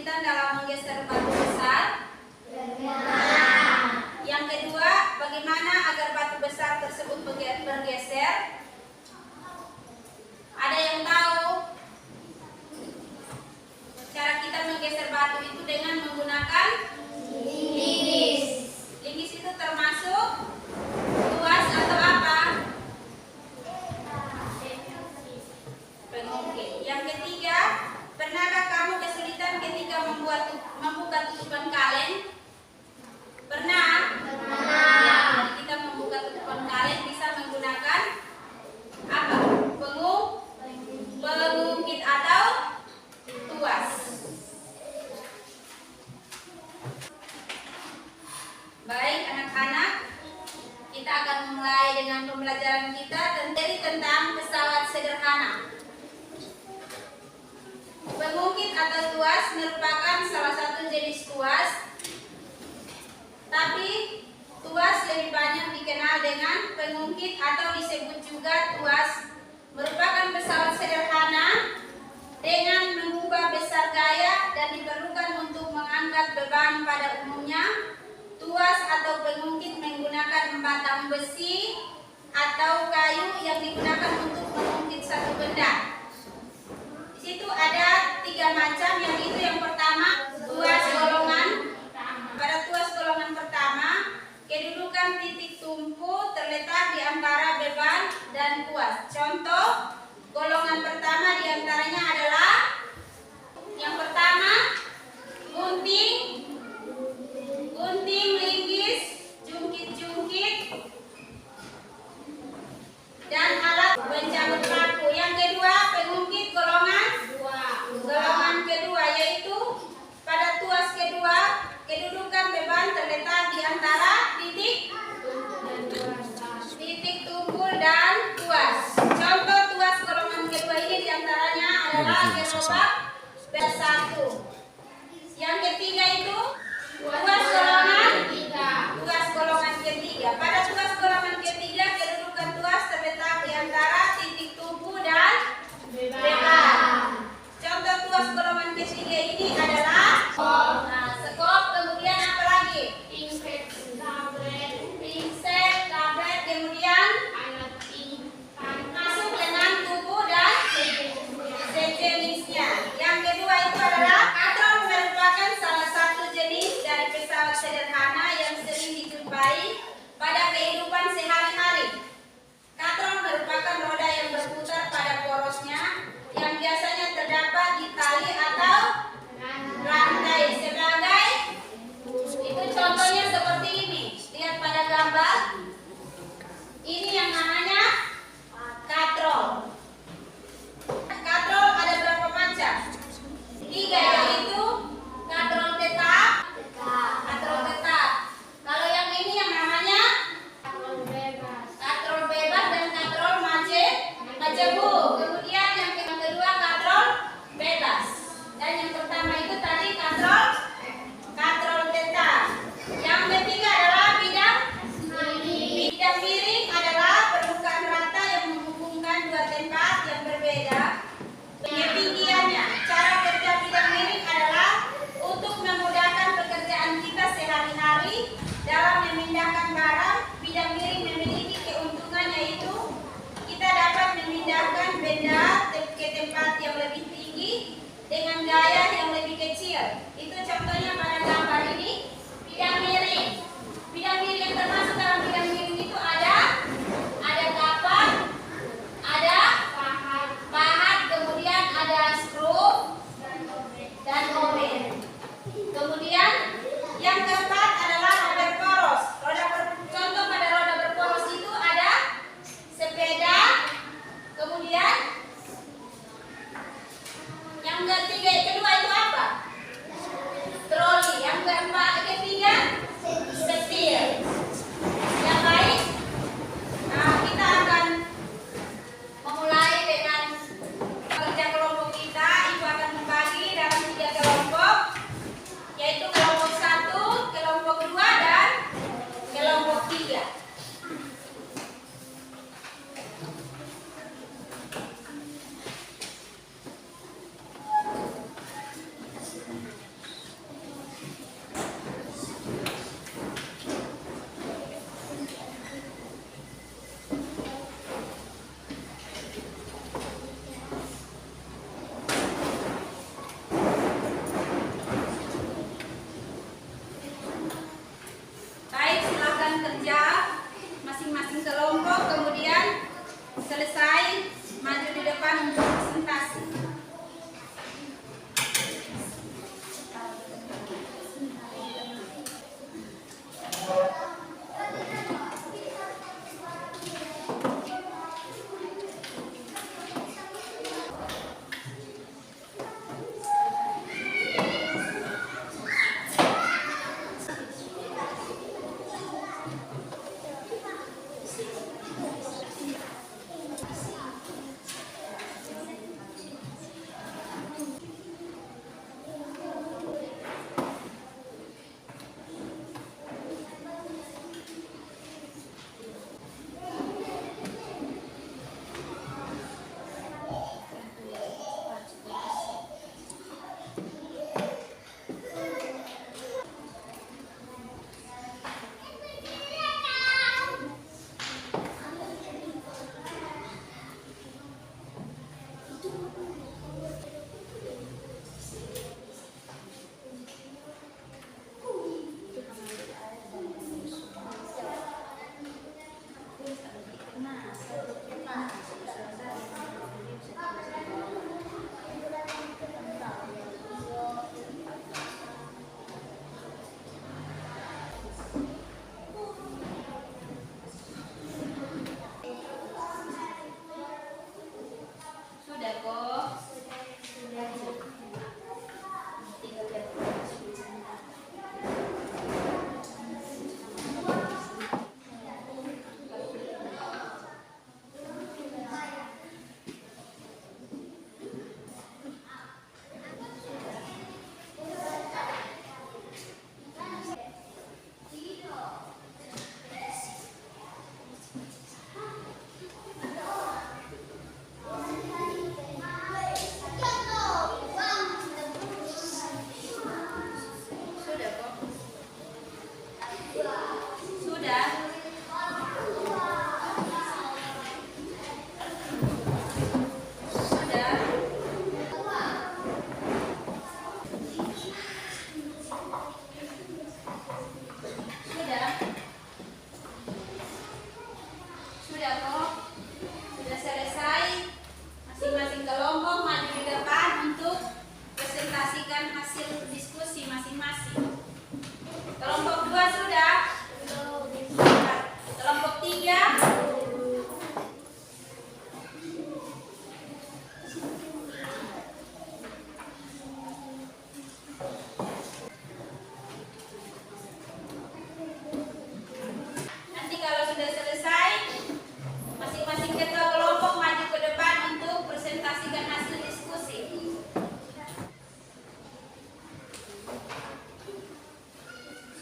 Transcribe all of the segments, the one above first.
kesulitan dalam menggeser batu besar? Yang kedua, bagaimana agar batu besar tersebut bergeser? Ada yang tahu? Cara kita menggeser batu itu dengan menggunakan linggis. Linggis itu termasuk tuas atau apa? Pengungkit. Yang ketiga, pernahkah kamu kesulitan ketika membuka tutupan kaleng? Pernah? Ya, jadi kita membuka tutupan kaleng bisa menggunakan apa? Pengungkit atau tuas. Baik anak-anak, kita akan mulai dengan pembelajaran kita tentang pesawat sederhana. Pengungkit atau tuas merupakan salah satu jenis tuas, tapi tuas lebih banyak dikenal dengan pengungkit atau disebut juga tuas. Merupakan pesawat sederhana dengan mengubah besar gaya dan diperlukan untuk mengangkat beban. Pada umumnya, tuas atau pengungkit menggunakan batang besi atau kayu yang digunakan untuk mengungkit satu benda. Di situ ada 3 macam, yang itu yang pertama tuas golongan. Pada tuas golongan pertama, kedudukan titik tumpu terletak di antara beban dan tuas. Contoh golongan pertama diantaranya adalah yang pertama gunting, linggis, jungkit, dan alat pencabut paku. Yang kedua pengungkit golongan kedua, yaitu pada tuas kedua kedudukan beban terletak di antara titik tumpul dan tuas. Contoh tuas golongan kedua ini diantaranya adalah gerobak bersatu. Yang ketiga itu tuas golongan ketiga. Pada tuas golongan ketiga kedudukan tuas terletak di antara titik tumpu dan beban. Contoh tuas golongan ketiga ini adalah sekop, kemudian apa lagi? Pinset, tablet, kemudian masuk dengan tubuh dan sejenisnya. Yang kedua itu adalah katron, merupakan salah satu jenis dari pesawat sederhana yang sering dijumpai pada kehidupan sehari-hari. Katron merupakan roda yang berputar pada porosnya yang biasanya terdapat di tali atau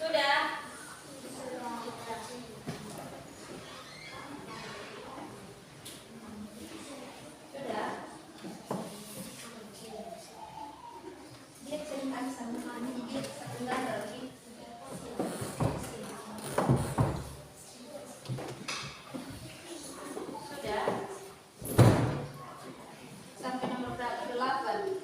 Sudah? Sudah? Dia cerita sama kami, dia setengah lagi. Sudah? Sampai nomor berapa? 8.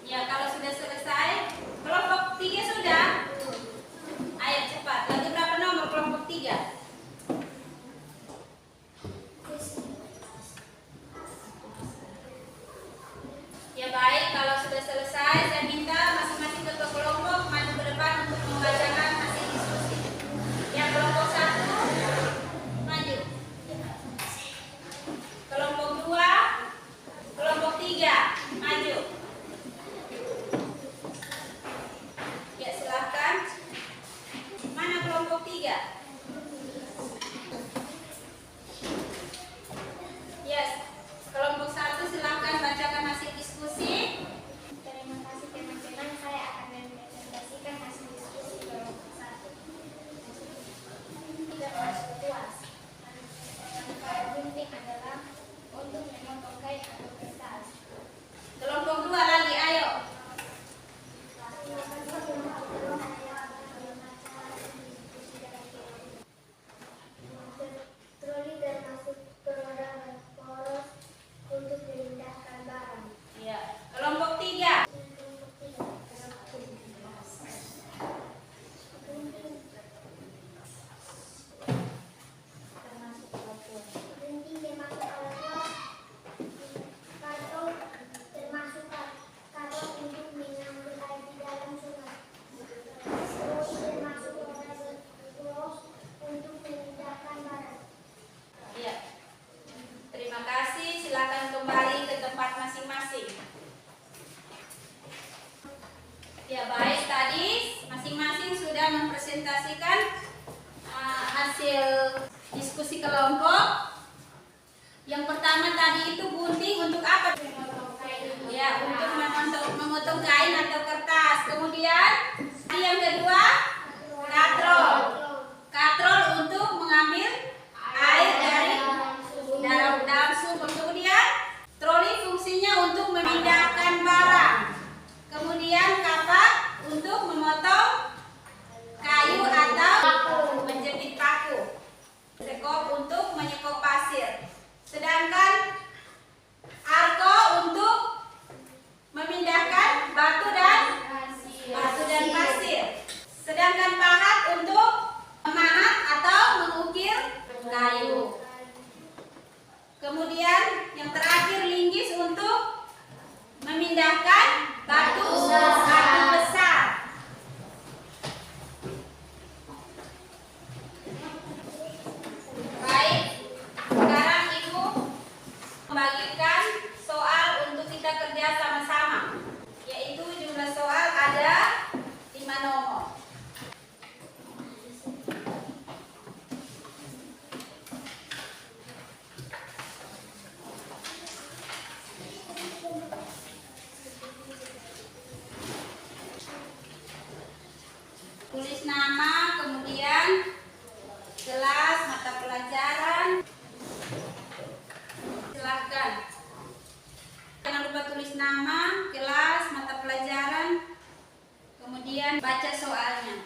Ya, kalau sudah selesai, kelompok 3 sudah? Ayo cepat. Lagi berapa nomor kelompok 3? Ya baik, kalau sudah selesai, saya minta masing-masing ketua kelompok maju ke depan untuk membacakan hasil diskusi. Yang kelompok 1, maju. Kelompok 2, kelompok 3, maju. Ya, silakan. Mana kelompok 3? Yes. Kelompok 1 silakan bacakan hasil diskusi. Terima kasih teman-teman, saya akan mempresentasikan hasil diskusi kelompok 1. Tidak masuk tuas. Manfaat gunting adalah untuk memotong kain atau kertas. Kelompok 2 lagi, ayo. Troli termasuk roda berporos untuk memindahkan barang. Ya. Kelompok 3. Gunting termasuk alat tuas. Karton termasuk karton untuk mengambil air di dalam sungai. Troli termasuk roda berporos untuk memindahkan barang. Ya. Terima kasih. Silakan kembali ke tempat masing-masing. Ya baik, tadi masing-masing sudah mempresentasikan hasil diskusi kelompok. Yang pertama tadi itu gunting untuk apa? Ya, untuk memotong kain atau kertas. Kemudian yang kedua, katrol. Katrol untuk mengambil air dari dalam sumur. Kemudian troli fungsinya untuk memindahkan barang. Kemudian kapak untuk memotong kayu atau menjepit paku. Sekop untuk menyekop pasir. Sedangkan arko untuk memindahkan batu dan pasir. Sedangkan pahat untuk memahat atau mengukir kayu. Kemudian yang terakhir linggis untuk memindahkan batu besar. Baik, sekarang Ibu membagikan soal untuk kita kerja sama-sama. Yaitu jumlah soal ada 5 nomor. Tulis nama, kemudian kelas, mata pelajaran. Silakan. Jangan lupa tulis nama, kelas, mata pelajaran, kemudian baca soalnya.